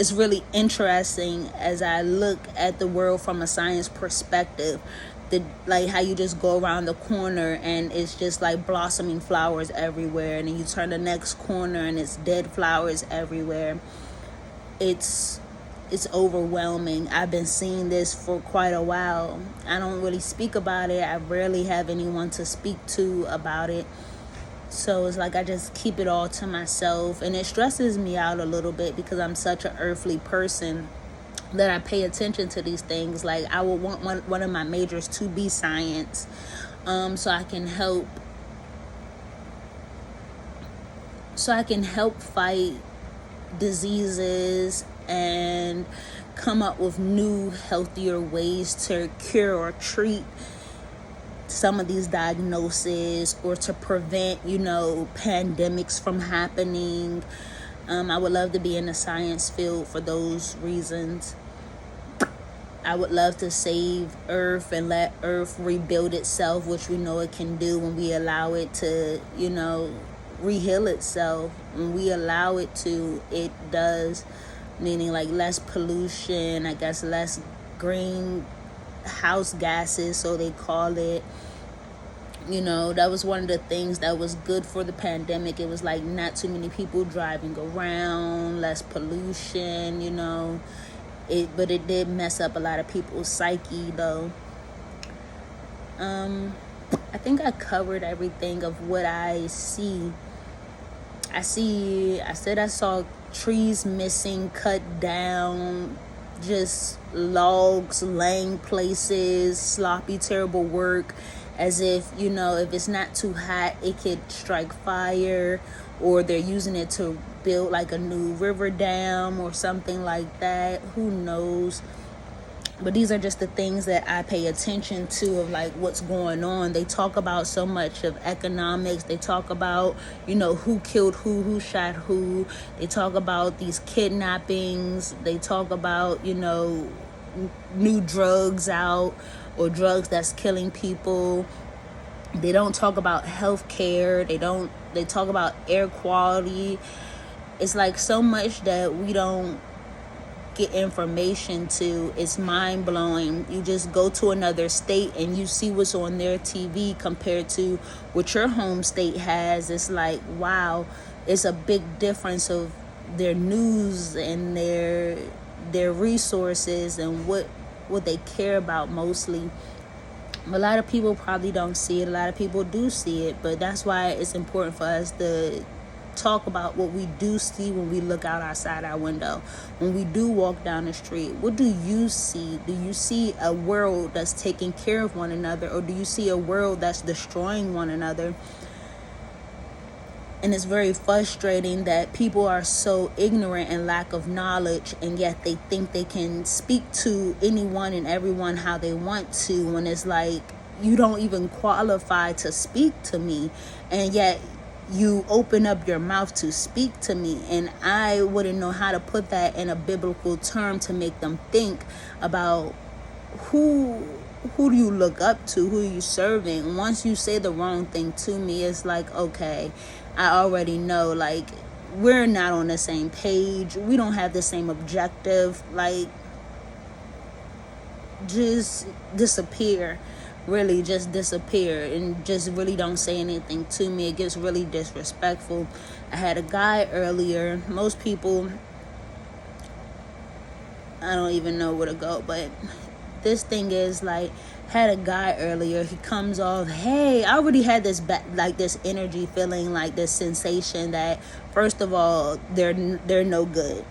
it's really interesting as I look at the world from a science perspective. Like how you just go around the corner and it's just like blossoming flowers everywhere, and then you turn the next corner and it's dead flowers everywhere. It's overwhelming. I've been seeing this for quite a while. I don't really speak about it. I rarely have anyone to speak to about it. So it's like I just keep it all to myself, and it stresses me out a little bit because I'm such an earthly person that I pay attention to these things. Like I would want one of my majors to be science, so I can help fight diseases and come up with new, healthier ways to cure or treat some of these diagnoses, or to prevent, pandemics from happening. I would love to be in the science field for those reasons. I would love to save Earth and let Earth rebuild itself, which we know it can do when we allow it to, reheal itself. When we allow it to, it does. Meaning like less pollution, I guess less greenhouse gases, so they call it. That was one of the things that was good for the pandemic. It was like not too many people driving around, less pollution, but it did mess up a lot of people's psyche though. I think I covered everything of what I see. I said I saw trees missing, cut down, just logs laying places, sloppy, terrible work, as if, if it's not too hot, it could strike fire, or they're using it to build like a new river dam or something like that. Who knows? But these are just the things that I pay attention to of like what's going on. They talk about so much of economics. They talk about, who killed who shot who. They talk about these kidnappings. They talk about, new drugs out, or drugs that's killing people. They don't talk about health care. They talk about air quality. It's like so much that we don't get information to. It's mind-blowing. You just go to another state and you see what's on their TV compared to what your home state has. It's like, wow, it's a big difference of their news and their resources and what they care about mostly. A lot of people probably don't see it. A lot of people do see it, but that's why it's important for us to talk about what we do see when we look outside our window. When we do walk down the street, what do you see? Do you see a world that's taking care of one another, or do you see a world that's destroying one another? And it's very frustrating that people are so ignorant and lack of knowledge, and yet they think they can speak to anyone and everyone how they want to, when it's like, you don't even qualify to speak to me, and yet you open up your mouth to speak to me, and I wouldn't know how to put that in a biblical term to make them think about who do you look up to, who are you serving. Once you say the wrong thing to me, it's like, okay, I already know, like, we're not on the same page, we don't have the same objective. Like, just disappear. Really just disappear and just really don't say anything to me. It gets really disrespectful. I had a guy earlier. Most people, I don't even know where to go, but this thing is like, had a guy earlier. He comes off, hey, I already had this this energy feeling, like this sensation that, first of all, they're no good.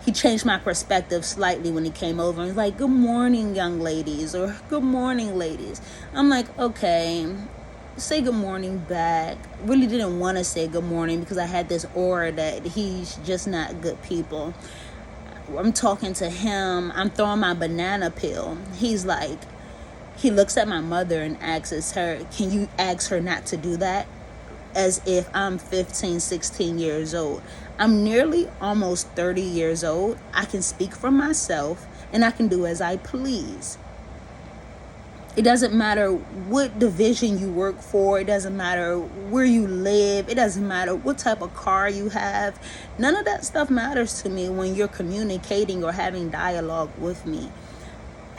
He changed my perspective slightly when he came over and was like, good morning, young ladies, or good morning, ladies. I'm like, okay, say good morning back. Really didn't want to say good morning because I had this aura that he's just not good people. I'm talking to him. I'm throwing my banana peel. He's like, he looks at my mother and asks her, can you ask her not to do that? As if I'm 15, 16 years old. I'm nearly almost 30 years old. I can speak for myself and I can do as I please. It doesn't matter what division you work for. It doesn't matter where you live. It doesn't matter what type of car you have. None of that stuff matters to me when you're communicating or having dialogue with me.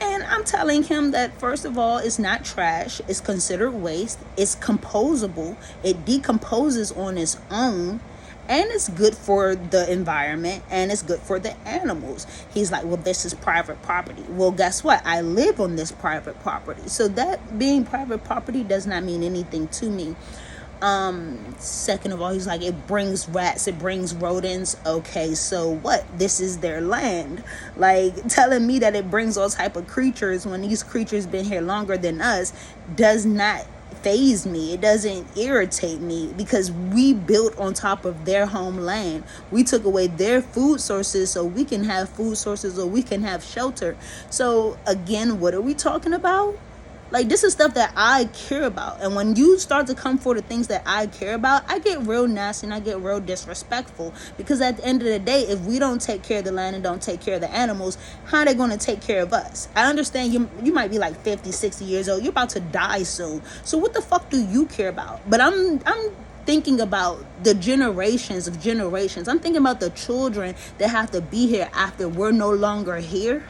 And I'm telling him that, first of all, it's not trash. It's considered waste. It's composable. It decomposes on its own. And it's good for the environment, and it's good for the animals. He's like, well, this is private property. Well, guess what? I live on this private property. So that being private property does not mean anything to me. Second of all, he's like, it brings rats, it brings rodents. Okay, so what? This is their land. Like, telling me that it brings all type of creatures when these creatures been here longer than us does not faze me. It doesn't irritate me, because we built on top of their homeland. We took away their food sources so we can have food sources, or we can have shelter. So again, what are we talking about? Like, this is stuff that I care about. And when you start to come for the things that I care about, I get real nasty and I get real disrespectful. Because at the end of the day, if we don't take care of the land and don't take care of the animals, how are they going to take care of us? I understand you might be like 50, 60 years old. You're about to die soon. So what the fuck do you care about? But I'm thinking about the generations of generations. I'm thinking about the children that have to be here after we're no longer here.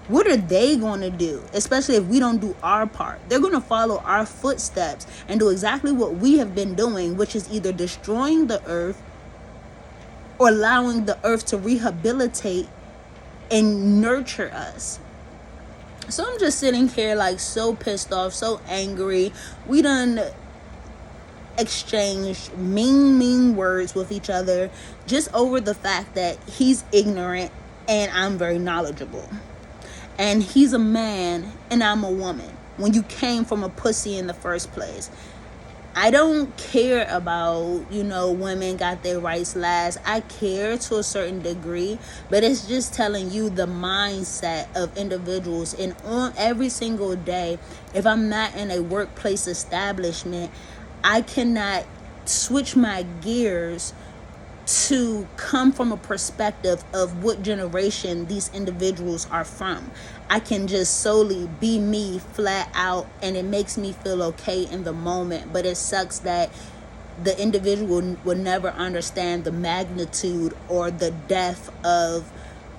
What are they going to do? Especially if we don't do our part. They're going to follow our footsteps and do exactly what we have been doing, which is either destroying the earth or allowing the earth to rehabilitate and nurture us. So I'm just sitting here like so pissed off, so angry. We done exchanged mean words with each other just over the fact that he's ignorant and I'm very knowledgeable. And he's a man and I'm a woman. When you came from a pussy in the first place. I don't care about, women got their rights last. I care to a certain degree. But it's just telling you the mindset of individuals. And on every single day, if I'm not in a workplace establishment, I cannot switch my gears to come from a perspective of what generation these individuals are from. I can just solely be me flat out, and it makes me feel okay in the moment. But it sucks that the individual will never understand the magnitude or the depth of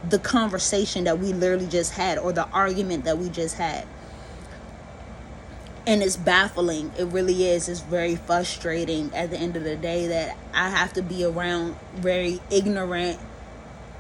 the conversation that we literally just had, or the argument that we just had. And it's baffling. It really is. It's very frustrating at the end of the day that I have to be around very ignorant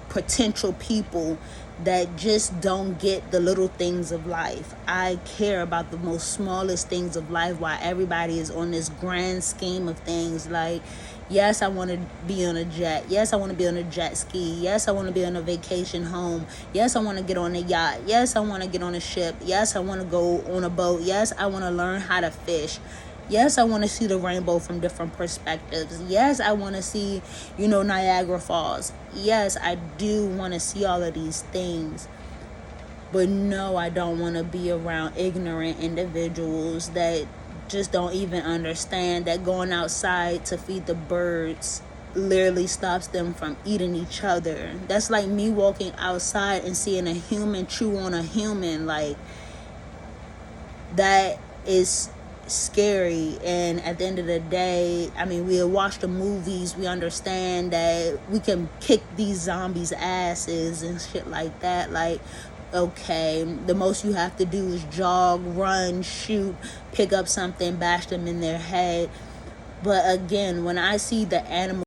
potential people that just don't get the little things of life. I care about the most smallest things of life, while everybody is on this grand scheme of things. Like, yes, I want to be on a jet. Yes, I want to be on a jet ski. Yes, I want to be on a vacation home. Yes, I want to get on a yacht. Yes, I want to get on a ship. Yes, I want to go on a boat. Yes, I want to learn how to fish. Yes, I want to see the rainbow from different perspectives. Yes, I want to see, Niagara Falls. Yes, I do want to see all of these things. But no, I don't want to be around ignorant individuals that just don't even understand that going outside to feed the birds literally stops them from eating each other. That's like me walking outside and seeing a human chew on a human. Like, that is scary. And at the end of the day, we watch the movies, we understand that we can kick these zombies' asses and shit like that. Like, okay, the most you have to do is jog, run, shoot, pick up something, bash them in their head. But again, when I see the animal